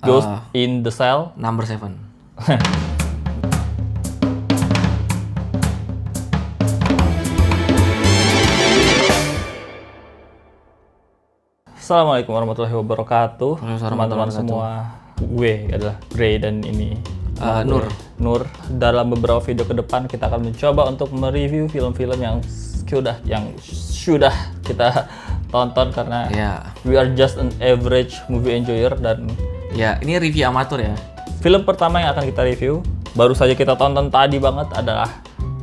Ghost in the Cell. Number 7. Assalamualaikum warahmatullahi wabarakatuh. Waalaikumsalam Teman-teman warahmatullahi semua, gue adalah Gray dan ini Nur. Dalam beberapa video ke depan kita akan mencoba untuk mereview film-film yang sudah kita tonton karena we are just an average movie enjoyer. Dan Ya, ini review amatur ya. film pertama yang akan kita review baru saja kita tonton tadi banget adalah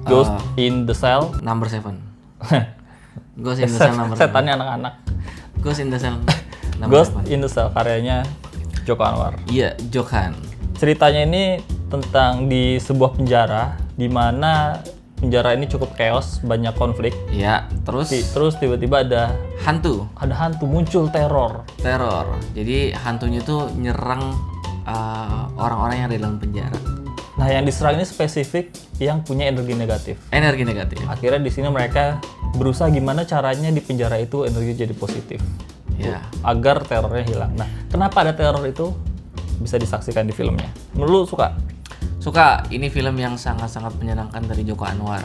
Ghost in the Cell. Number 7. Ghost in the Cell number 7. Setannya anak-anak. Ghost in the Cell. Ghost in the Cell karyanya Joko Anwar. Iya, Jokan. Ceritanya ini tentang di sebuah penjara di mana penjara ini cukup chaos, banyak konflik. Iya, terus Tiba-tiba ada hantu. muncul teror. Jadi hantunya tuh nyerang orang-orang yang ada di dalam penjara. Nah, yang diserang ini spesifik yang punya energi negatif. Energi negatif. Akhirnya di sini mereka berusaha gimana caranya di penjara itu energi jadi positif. Ya. Agar terornya hilang. Nah, kenapa ada teror itu? Bisa disaksikan di filmnya. Menurut lu suka? Suka. Ini film yang sangat-sangat menyenangkan dari Joko Anwar.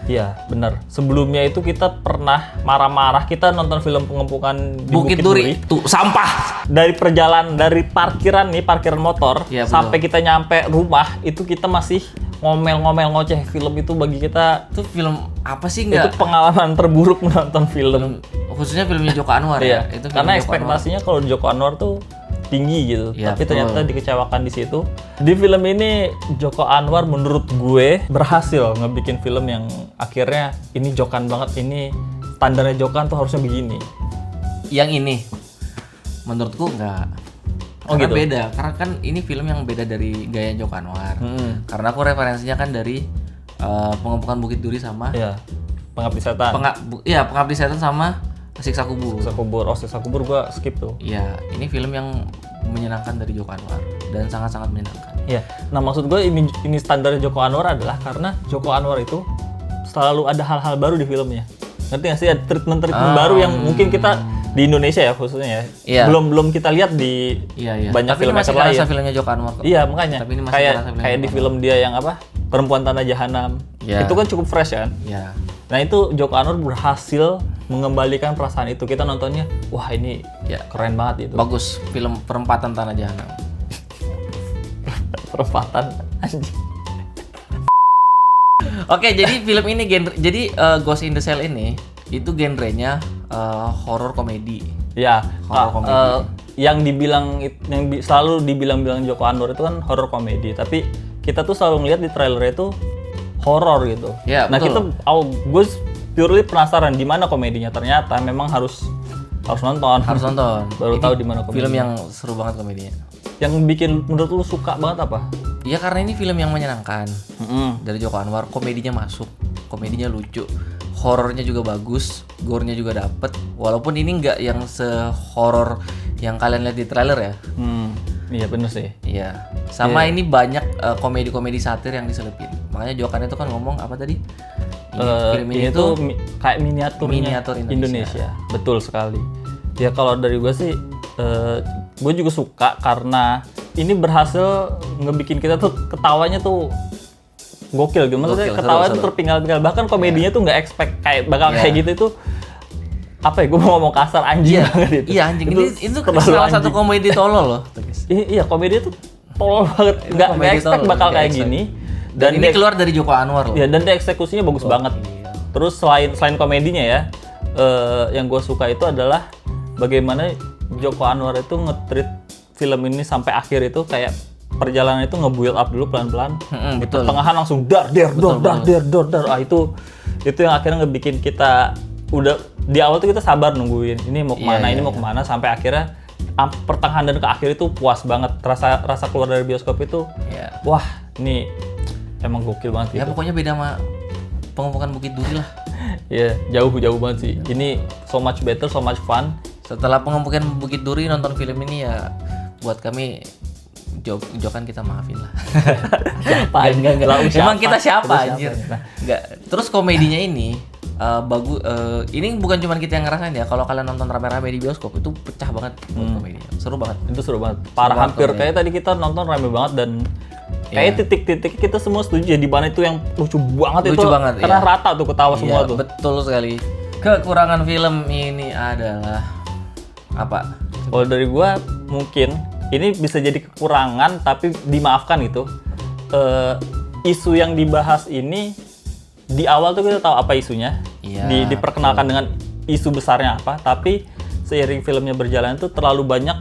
Iya, benar. Sebelumnya itu kita pernah marah-marah, kita nonton film pengepungan di Bukit Duri. Tuh, sampah. Dari parkiran motor Ya, sampai kita nyampe rumah, itu kita masih ngomel-ngomel ngoceh. Film itu bagi kita Itu film apa sih itu nggak? pengalaman terburuk menonton film. Khususnya filmnya Joko Anwar ya. Iya, Itu film karena Joko ekspektasinya kalau Joko Anwar tuh tinggi gitu, Ya, tapi betul. ternyata dikecewakan di situ. Di film ini Joko Anwar menurut gue berhasil ngebikin film yang akhirnya ini jokan banget, ini standarnya jokan tuh harusnya begini. Yang ini menurutku nggak. Oh, Karena gitu? beda. Karena kan ini film yang beda dari gaya Joko Anwar. Karena aku referensinya kan dari Pengepungan Bukit Duri sama Iya, Pengabdi Setan. Pengabdi Setan sama Siksa Kubur. Siksa kubur gua skip tuh. Iya, ini film yang menyenangkan dari Joko Anwar dan sangat-sangat menyenangkan. Iya. Nah, maksud gue ini standar Joko Anwar adalah karena Joko Anwar itu selalu ada hal-hal baru di filmnya. Ngerti nggak sih? Ada treatment baru yang mungkin kita di Indonesia ya khususnya ya. Iya. Belum kita lihat di banyak Tapi film ini masih lain. kerasa filmnya Joko Anwar kok. Iya, makanya. Tapi ini masih kerasa filmnya Kayak di Joko film dia yang apa? Perempuan Tanah Jahanam. Iya. Itu kan cukup fresh kan? Iya. Nah, itu Joko Anwar berhasil mengembalikan perasaan itu. Kita nontonnya, wah ini Ya. keren banget itu. Bagus film Perempatan Tanah Jahanam. Perempatan anjing. Oke, jadi film ini Ghost in the Cell ini itu genrenya horror komedi. Ya, Horror komedi. selalu dibilang Joko Anwar itu kan horror komedi, tapi kita tuh selalu ngeliat di trailer itu horror gitu. Ya, Nah, betul. gue purely penasaran di mana komedinya. Ternyata memang harus nonton. Harus nonton. Baru Ini tahu di mana komedinya. film yang seru banget komedinya. Yang bikin menurut lu suka banget apa? Ya karena ini film yang menyenangkan dari Joko Anwar. Komedinya masuk, komedinya lucu, horornya juga bagus, gore-nya juga dapet. Walaupun ini nggak yang se-horor yang kalian lihat di trailer ya. Iya bener sih. Iya. Sama ini banyak komedi-komedi satir yang diselipin. Makanya Jokan itu kan ngomong apa tadi? Film ini tuh kayak miniaturnya miniatur Indonesia. Betul sekali. Ya kalau dari gue sih, gue juga suka karena ini berhasil ngebikin kita tuh ketawanya tuh gokil gitu. Maksudnya Gokil, ketawanya seru. tuh terpinggal-pinggal. Bahkan komedinya tuh nggak expect bakal kayak gitu itu. Apa ya? Gue mau ngomong kasar, anjing banget itu. Iya anjing. Itu terlalu salah satu anjing. komedi tolol loh. Iya, komedi tuh tolol banget. Itu Nggak komedi expect tolol, bakal nggak kayak expect. gini. Dan ini keluar dari Joko Anwar loh. Ya, dan dieksekusinya bagus banget. Terus selain komedinya ya, yang gue suka itu adalah bagaimana Joko Anwar itu nge-treat film ini sampai akhir itu kayak perjalanan itu nge-build up dulu pelan-pelan. Di Betul. pertengahan langsung dar. Ah, itu yang akhirnya ngebikin kita udah di awal tuh kita sabar nungguin ini mau kemana, mau kemana, sampai akhirnya pertengahan dan ke akhir itu puas banget. Rasa keluar dari bioskop itu, wah ini emang gokil banget Ya gitu. pokoknya beda sama Pengepungan Bukit Duri lah. Iya, jauh banget sih. Ini so much better, so much fun. Setelah Pengepungan Bukit Duri nonton film ini ya buat kami Jokan kita maafin lah. Siapa? Enggak. Lah, Emang kita siapa Terus anjir? Nah, Enggak. Terus komedinya ini bagus. Ini bukan cuma kita yang ngerasain ya. Kalau kalian nonton rame-rame di bioskop itu pecah banget buat komedinya. Seru banget. Itu seru banget. Parah, hampir kayak tadi kita nonton rame banget dan kayak titik-titik kita semua setuju ya di mana itu yang lucu banget. Lucu banget, karena rata tuh ketawa semua tuh. Betul sekali. Kekurangan film ini adalah apa? Kalau dari gua mungkin ini bisa jadi kekurangan tapi dimaafkan gitu. Isu yang dibahas ini di awal tuh kita tahu apa isunya, diperkenalkan dengan isu besarnya apa, tapi seiring filmnya berjalan itu terlalu banyak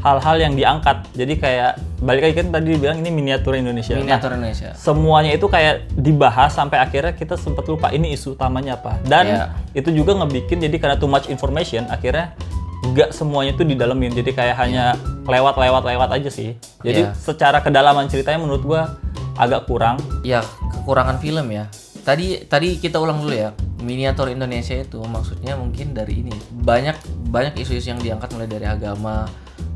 hal-hal yang diangkat. Jadi kayak balik lagi kan tadi dibilang ini miniatur Indonesia. Indonesia. Semuanya itu kayak dibahas sampai akhirnya kita sempat lupa ini isu utamanya apa. Dan itu juga ngebikin jadi karena too much information akhirnya nggak semuanya itu didalemin. Jadi kayak hanya lewat aja sih. Jadi secara kedalaman ceritanya menurut gua agak kurang. Ya, kekurangan film ya. Tadi kita ulang dulu ya. Miniatur Indonesia itu maksudnya mungkin dari ini. Banyak isu-isu yang diangkat mulai dari agama,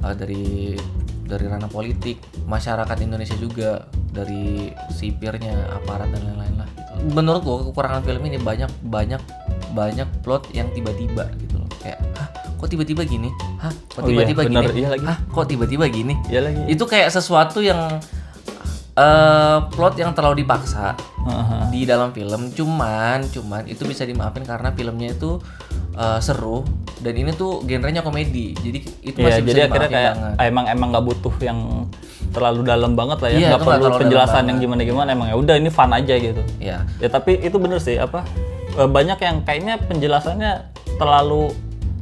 dari ranah politik, masyarakat Indonesia juga, dari sipirnya, aparat dan lain-lain lah gitu. Menurut gua kekurangan film ini banyak plot yang tiba-tiba gitu loh. Kayak, kok tiba-tiba gini? Kok tiba-tiba gini? Iya lagi. Kok tiba-tiba gini? Iya lagi. Itu kayak sesuatu yang plot yang terlalu dipaksa di dalam film. Cuman itu bisa dimaafin karena filmnya itu seru dan ini tuh genrenya komedi. Jadi itu masih bisa jadi akhirnya dimaafin kayak banget. emang nggak butuh yang terlalu dalam banget lah ya. Iya, Nggak itu perlu nggak terlalu penjelasan dalam yang gimana-gimana. Emang ya udah ini fun aja gitu. Iya. Ya tapi itu bener sih banyak yang kayaknya penjelasannya terlalu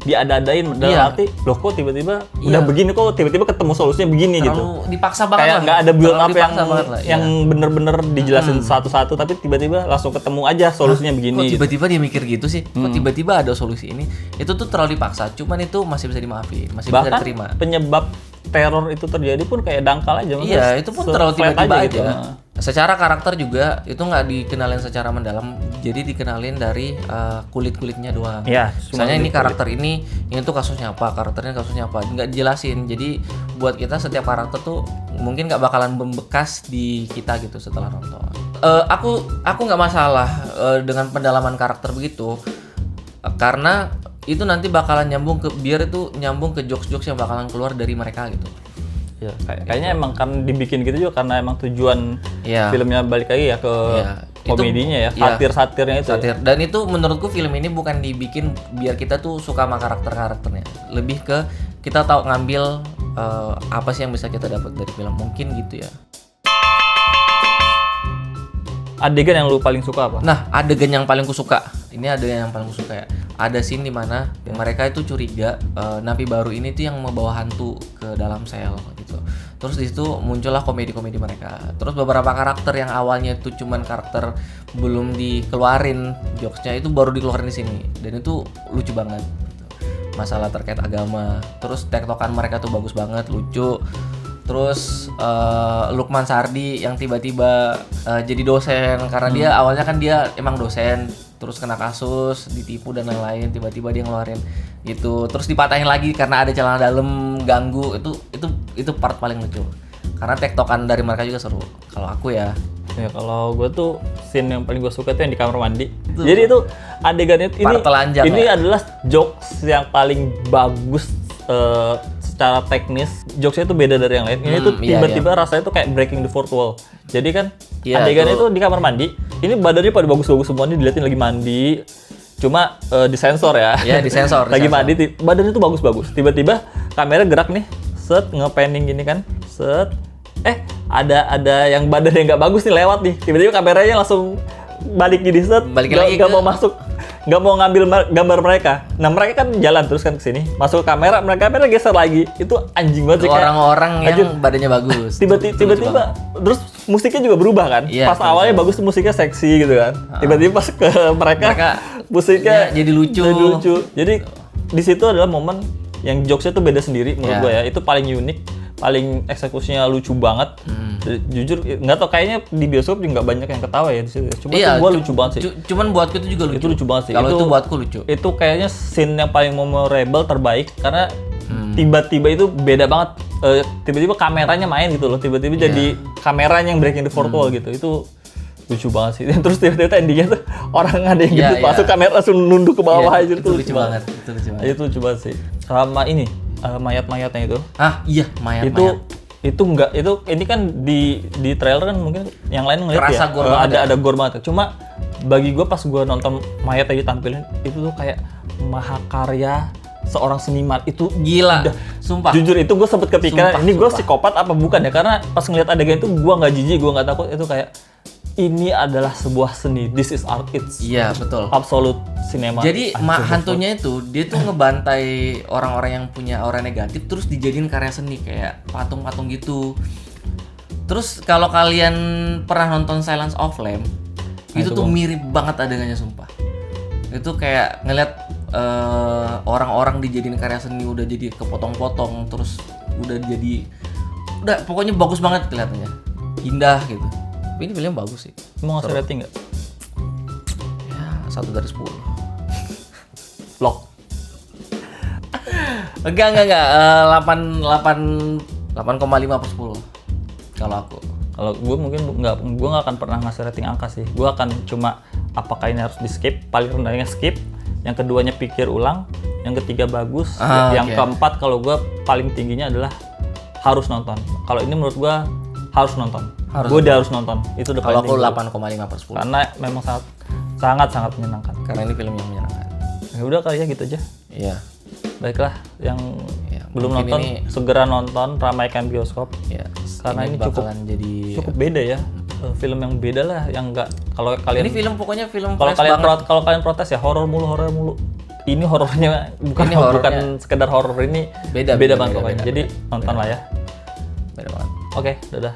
diada-adain dalam arti loh kok tiba-tiba udah begini, kok tiba-tiba ketemu solusinya begini Terlalu gitu. dipaksa banget Kayak lah. nggak ada build up yang Iya. bener-bener dijelasin satu-satu tapi tiba-tiba langsung ketemu aja solusinya begini. Kok gitu. tiba-tiba dia mikir gitu sih? Kok tiba-tiba ada solusi ini? Itu tuh terlalu dipaksa. Cuman itu masih bisa dimaafin, masih bisa Bahkan diterima. penyebab teror itu terjadi pun kayak dangkal aja. Iya, itu pun terlalu flat tiba-tiba aja. gitu. Secara karakter juga itu nggak dikenalin secara mendalam, jadi dikenalin dari kulit-kulitnya doang. Iya, Misalnya ini karakter ini tuh kasusnya apa, karakternya kasusnya apa, nggak dijelasin. Jadi buat kita setiap karakter tuh mungkin nggak bakalan membekas di kita gitu setelah nonton. Aku nggak masalah dengan pendalaman karakter begitu, karena itu nanti bakalan biar itu nyambung ke jokes-jokes yang bakalan keluar dari mereka gitu. Ya, kayaknya emang kan dibikin gitu juga karena emang tujuan filmnya balik lagi ya ke komedinya ya, satir-satirnya itu. Satir. Dan itu menurutku film ini bukan dibikin biar kita tuh suka sama karakter-karakternya. Lebih ke kita tahu ngambil apa sih yang bisa kita dapat dari film, mungkin gitu ya. Adegan yang lu paling suka apa? Nah, adegan yang paling kusuka. Ini adegan yang paling kusuka ya. Ada scene di mana mereka itu curiga napi baru ini tuh yang membawa hantu ke dalam sel gitu. Terus di situ muncullah komedi-komedi mereka. Terus beberapa karakter yang awalnya itu cuman karakter belum dikeluarin jokesnya itu baru dikeluarin di sini. Dan itu lucu banget. Gitu. Masalah terkait agama. Terus tektokan mereka tuh bagus banget, lucu. Terus Lukman Sardi yang tiba-tiba jadi dosen karena dia awalnya kan dia emang dosen, terus kena kasus, ditipu dan lain-lain, tiba-tiba dia ngeluarin gitu. Terus dipatahin lagi karena ada celana dalam ganggu. Itu part paling lucu. Karena tektokan dari mereka juga seru. Kalau aku ya. Ya kalau gue tuh scene yang paling gue suka tuh yang di kamar mandi. Jadi itu adegannya ini adalah jokes yang paling bagus secara teknis. Jokesnya itu beda dari yang lain. Ini tuh tiba-tiba rasanya tuh kayak breaking the fourth wall. Jadi kan adegannya itu di kamar mandi. Ini badannya pada bagus-bagus semua, nih diliatin lagi mandi. Cuma disensor ya. Iya, disensor. Lagi mandi, badannya tuh bagus-bagus. Tiba-tiba kamera gerak nih, nge-panning gini kan. Ada yang badannya nggak bagus nih lewat nih. Tiba-tiba kameranya langsung balik gini, nggak mau masuk. Nggak mau ngambil gambar mereka. Nah mereka kan jalan terus kan ke sini, masuk ke kamera geser lagi. Itu anjing banget sih. Orang-orang yang badannya bagus. Tiba-tiba terus musiknya juga berubah kan. Pas awalnya bagus tuh musiknya seksi gitu kan. Tiba-tiba pas ke mereka musiknya jadi lucu. Jadi di situ adalah momen yang jokesnya tuh beda sendiri menurut gue ya. Itu paling unik, paling eksekusinya lucu banget. Jujur nggak tau, kayaknya di bioskop juga nggak banyak yang ketawa ya di situ. Cuma gue lucu banget sih. Cuman buatku itu juga lucu. Itu lucu banget sih. Kalau itu buatku lucu. Itu kayaknya scene yang paling memorable terbaik karena tiba-tiba itu beda banget. Tiba-tiba kameranya main gitu loh. Tiba-tiba jadi kameranya yang breaking the fourth wall gitu. Itu lucu banget sih. Terus tiba-tiba endingnya tuh orang ada yang Iya, gendut masuk, kamera langsung nunduk ke bawah aja. Itu lucu banget. Itu lucu banget. Itu lucu banget sih. Sama ini mayat-mayatnya itu. Iya, mayat-mayat. Itu enggak, itu ini kan di trailer kan mungkin yang lain ngeliat Kerasa ya. gore banget ada gore banget. Cuma bagi gue pas gue nonton mayat tadi tampilin itu tuh kayak mahakarya seorang seniman. Itu Gila, udah, sumpah. jujur itu gue sempet kepikiran Sumpah, ini gue sumpah. psikopat apa bukan ya, karena pas ngeliat adegan itu gue nggak jijik, gue nggak takut, itu kayak ini adalah sebuah seni, this is art, it's Iya, betul. absolute cinema. Jadi Anjir, hantunya itu dia tuh ngebantai orang-orang yang punya aura negatif terus dijadiin karya seni kayak patung-patung gitu. Terus kalau kalian pernah nonton Silence of Lamb, itu tuh mirip banget adegannya sumpah. Itu kayak ngeliat orang-orang dijadiin karya seni udah jadi kepotong-potong terus udah pokoknya bagus banget kelihatannya. Indah gitu. Tapi ini filmnya bagus sih. Mau ngasih rating nggak? Ya, 1 dari 10. Vlog. Enggak. 8,5/10 kalau aku. Kalau gue mungkin gue nggak akan pernah ngasih rating angka sih. Gue akan cuma apakah ini harus di skip, paling rendahnya skip, yang keduanya pikir ulang, yang ketiga bagus, yang keempat kalau gue paling tingginya adalah harus nonton. Kalau ini menurut gue harus nonton. Gue dia harus nonton. Itu udah Kalau paling aku tinggi. 8,5/10. Karena memang sangat menyenangkan. Karena ini film yang menyenangkan. Ya udah kali ya gitu aja. Iya. Baiklah, yang Ya, belum mungkin nonton ini- segera nonton, ramaikan bioskop. Ya. Karena ini bakalan jadi Cukup beda ya. Film yang beda lah, yang enggak kalau kalian ini film pokoknya film kalau fresh kalian banget. kalau kalian protes ya horor mulu. Ini horornya bukan Ini horornya bukan sekedar horor, ini Beda banget pokoknya. beda. Jadi nonton lah ya. Beda banget. Oke, dadah.